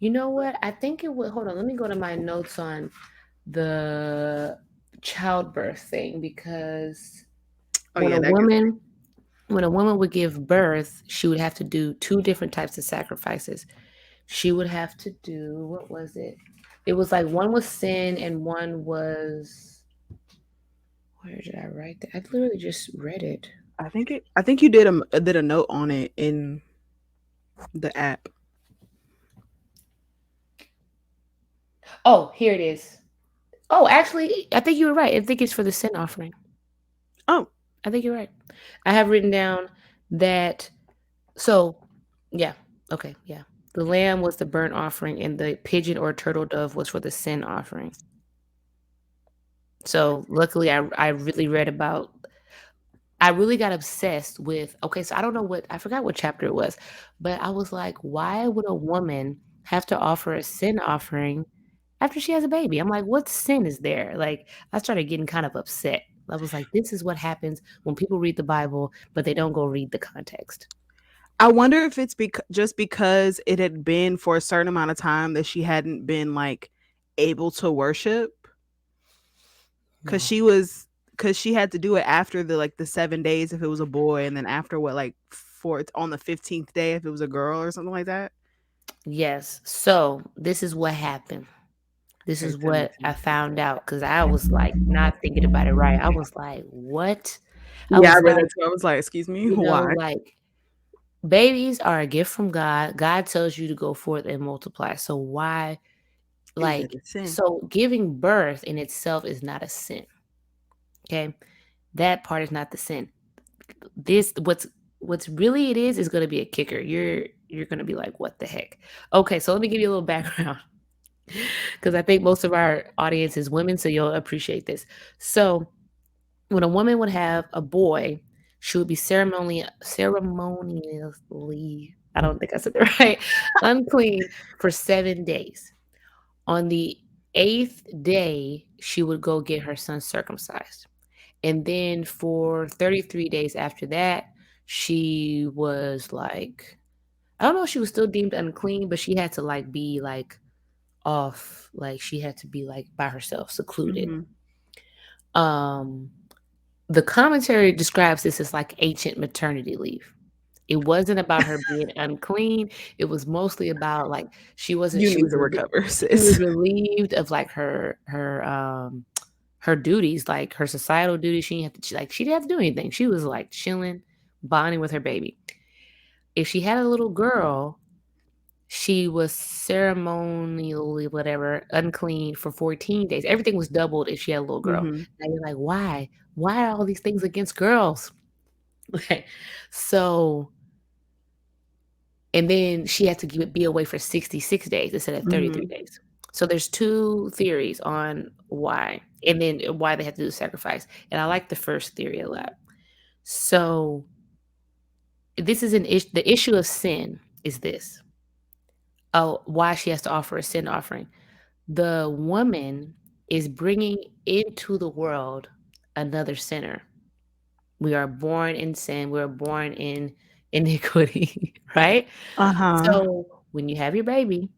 You know what? I think it would. Hold on. Let me go to my notes on the childbirth thing because Oh when yeah, a that gets woman when a woman would give birth, she would have to do two different types of sacrifices. She would have to do, what was it? It was like one was sin and one was, where did I write that? I literally just read it. I think you did a note on it in the app. Oh, here it is. Oh, actually, I think you were right. I think it's for the sin offering. Oh, I think you're right. I have written down that. So, yeah. Okay. Yeah. The lamb was the burnt offering, and the pigeon or turtle dove was for the sin offering. So, luckily, I really read about. I really got obsessed with. Okay, so I don't know what I forgot what chapter it was, but I was like, why would a woman have to offer a sin offering after she has a baby? I'm like, what sin is there? Like, I started getting kind of upset. I was like, this is what happens when people read the Bible, but they don't go read the context. I wonder if it's just because it had been for a certain amount of time that she hadn't been like able to worship because No. she had to do it after the 7 days if it was a boy, and then after what, like, for on the 15th day if it was a girl or something like that. Yes. So this is what happened. This Okay, is that what makes I sense. found out because I was like not thinking about it right. I was like, what? I Yeah, I was read like, that too. I was like, excuse me, why? like babies are a gift from God. God tells you to go forth and multiply. So why, Is it like, a sin? so giving birth in itself is not a sin. Okay. That part is not the sin. This what's really it is going to be a kicker. You're going to be like, what the heck? Okay, so let me give you a little background because I think most of our audience is women, so you'll appreciate this. So when a woman would have a boy, she would be ceremoniously, I don't think I said it right, unclean for 7 days. On the eighth day, she would go get her son circumcised. And then for 33 days after that, she was like, I don't know if she was still deemed unclean, but she had to like be like off, like she had to be like by herself, secluded. Mhm. Um the commentary describes this as like ancient maternity leave. It wasn't about her being unclean. It was mostly about like she wasn't You need to recover, she was sis. relieved of like her duties, like her societal duties. She didn't have to do anything. She was like chilling, bonding with her baby. If she had a little girl, she was ceremonially whatever unclean for 14 days. Everything was doubled if she had a little girl. Mhm. Now you're like, why? Why are all these things against girls? Okay, so and then she had to be away for 66 days instead of 33 Mhm. days. So there's two theories on why, and then why they have to do the sacrifice. And I like the first theory a lot. So this is an issue. The issue of sin is this. Oh, why she has to offer a sin offering. The woman is bringing into the world another sinner. We are born in sin. We're born in iniquity, right? Uh-huh. So when you have your baby,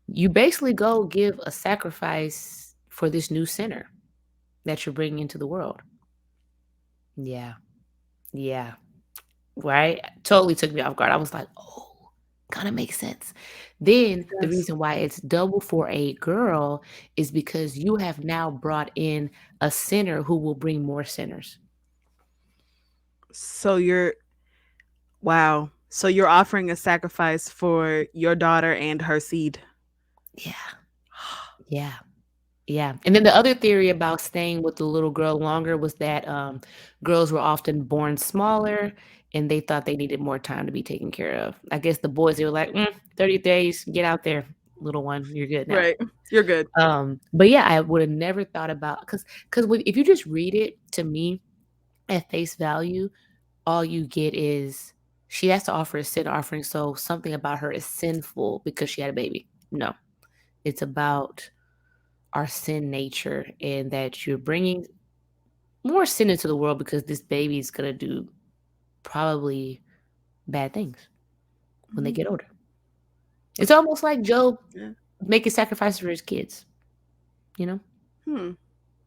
you basically go give a sacrifice for this new sinner that you're bringing into the world. Yeah. Yeah. Right? Totally took me off guard. I was like, oh, kind of makes sense. Then the Yes. reason why it's double for a girl is because you have now brought in a sinner who will bring more sinners. So you're wow. So you're offering a sacrifice for your daughter and her seed. Yeah. Yeah. Yeah. And then the other theory about staying with the little girl longer was that girls were often born smaller and they thought they needed more time to be taken care of. I guess the boys, they were like, 30 days, get out there, little one, you're good now. Right. You're good. But yeah, I would have never thought about because if you just read it to me at face value, all you get is she has to offer a sin offering, so something about her is sinful because she had a baby. No, it's about our sin nature and that you're bringing more sin into the world because this baby is gonna do probably bad things when they Mhm. get older. It's almost like Job Yeah. making sacrifices for his kids, you know? Hmm.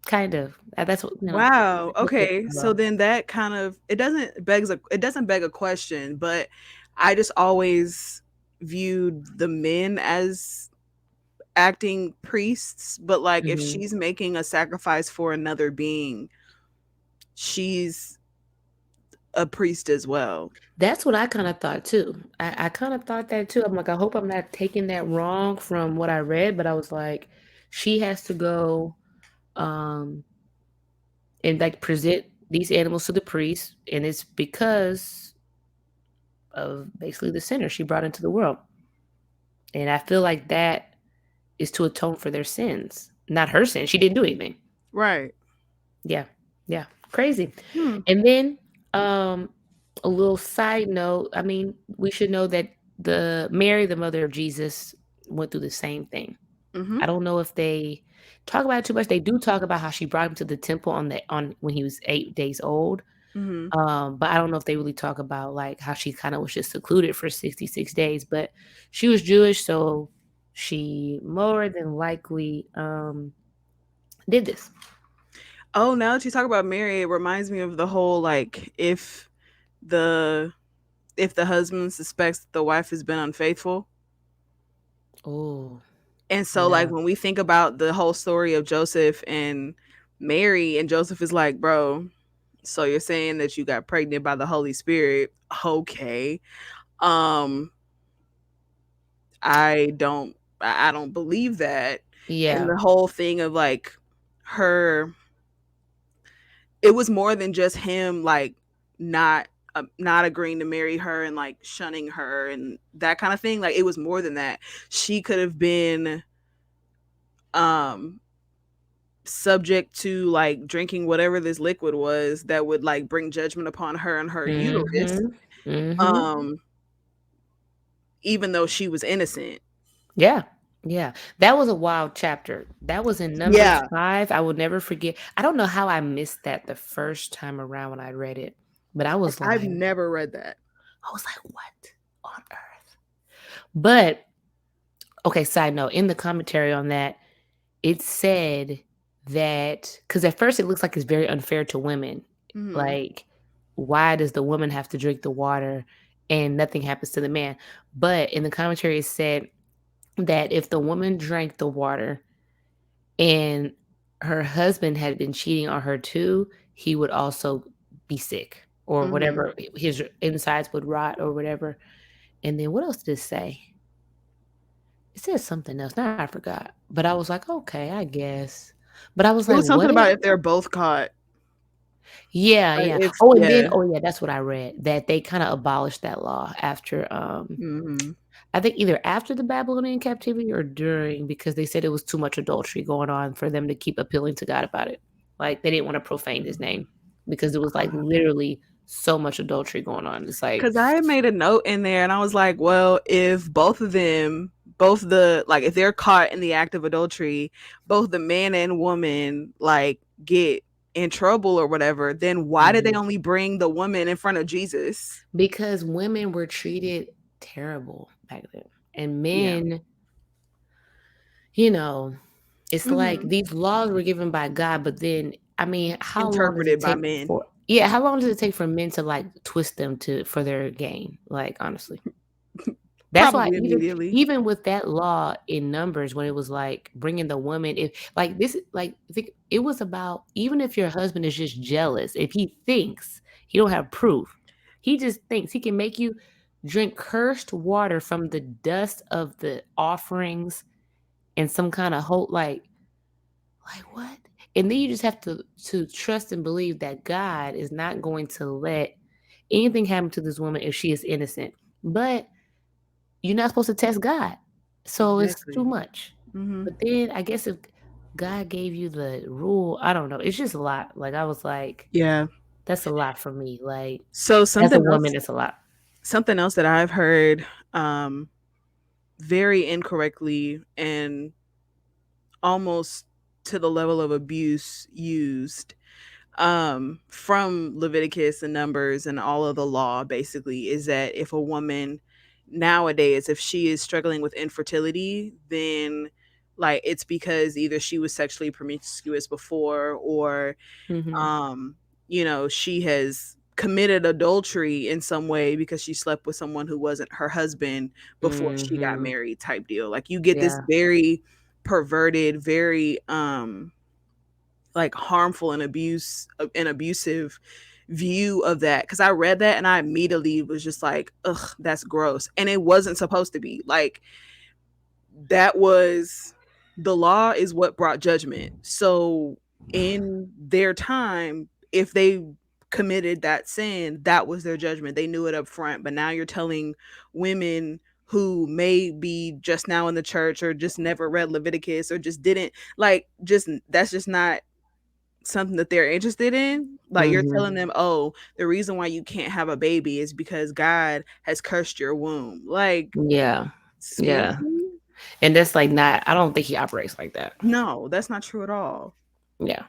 Kind of. That's what, Wow. what they Okay. talk So about. then that kind of it doesn't beg a question, but I just always viewed the men as acting priests, but like if Mhm. she's making a sacrifice for another being, she's a priest as well. That's what I kinda thought too. I kinda thought that too. I'm like, I hope I'm not taking that wrong from what I read, but I was like, she has to go, um, and, like, present these animals to the priest, and it's because of basically the sinner she brought into the world. And I feel like that is to atone for their sins, not her sins. She didn't do anything. Right. Yeah. Yeah. Crazy. Hmm. And then, um, a little side note, I mean, we should know that the Mary, the mother of Jesus, went through the same thing. Mhm. I don't know if they talk about it too much. They do talk about how she brought him to the temple on when he was 8 days old. Mhm. But I don't know if they really talk about like how she kind of was just secluded for 66 days. But she was Jewish, so she more than likely did this. Oh, now that you talk about Mary, it reminds me of the whole like the if the husband suspects that the wife has been unfaithful. Oh, And so like yeah. when we think about the whole story of Joseph and Mary, and Joseph is like, "Bro, so you're saying that you got pregnant by the Holy Spirit?" Okay. Um I don't believe that. And Yeah. the whole thing of like her it was more than just him like not not agreeing to marry her and like shunning her and that kind of thing. Like it was more than that. She could have been um subject to like drinking whatever this liquid was that would like bring judgment upon her and her uterus, Mhm. Mhm. um even though she was innocent. Yeah. Yeah. That was a wild chapter. That was in Numbers Yeah, 5. I will never forget. I don't know how I missed that the first time around when I read it, but I've never read that. I was like, "What on earth?" But, okay, side note, in the commentary on that, it said that because at first it looks like it's very unfair to women. Mhm. Like, why does the woman have to drink the water and nothing happens to the man? But in the commentary, it said that if the woman drank the water and her husband had been cheating on her too, he would also be sick or Mhm. whatever. His insides would rot or whatever. And then what else did it say? It said something else. Now I forgot. But I was like, okay, I guess. But I was It like, was something what if? about if they're both caught. Yeah, Like yeah. if Oh, and then yeah. that's what I read, that they kinda abolished that law after, Mhm. I think either after the Babylonian captivity or during, because they said it was too much adultery going on for them to keep appealing to God about it. Like, they didn't wanna profane his name because it was, like, literally so much adultery going on. It's like, Cause I made a note in there and I was like, well, if both of them, both the like if they're caught in the act of adultery, both the man and woman like get in trouble or whatever, then why did they mhm. only bring the woman in front of Jesus? Because women were treated terrible back then, and Yeah. men, you know, it's like Hmm. these laws were given by God, but then, I mean, how long does it Interpreted by take men. for yeah, how long does it take for men to, like, twist them to for their gain? Like, honestly. That's why Probably immediately. even with that law in Numbers when it was, like, bringing the woman, if like, this like, think it was about even if your husband is just jealous, if he thinks, he don't have proof, he just thinks he can make you drink cursed water from the dust of the offerings and some kinda whole like, what? And then you just have to trust and believe that God is not going to let anything happen to this woman if she is innocent. But you're not supposed to test God. So it's too Exactly. much. Hmm. But then I guess if God gave you the rule, I don't know. It's just a lot. Like I was like, Yeah. that's a lot for me. Like So as a woman, it's a lot. something else that I've heard um very incorrectly and almost to the level of abuse used from Leviticus and Numbers and all of the law basically is that if a woman nowadays if she is struggling with infertility, then like it's because either she was sexually promiscuous before, or Mhm. um she has committed adultery in some way because she slept with someone who wasn't her husband before she got Mhm. married, type deal. Like you get this Yeah. very perverted, very like harmful and abusive view of that, because I read that and I immediately was just like, ugh, that's gross. And it wasn't supposed to be like that. Was the law is what brought judgment. So in their time, if they committed that sin, that was their judgment. They knew it up front. But now you're telling women who may be just now in the church or just never read Leviticus or just didn't like, just that's just not something that they're interested in. Like you're Mhm. telling them, oh, the reason why you can't have a baby is because God has cursed your womb. Like, Yeah. excuse Yeah. me? And that's like not I don't think he operates like that. No, that's not true at all. Yeah.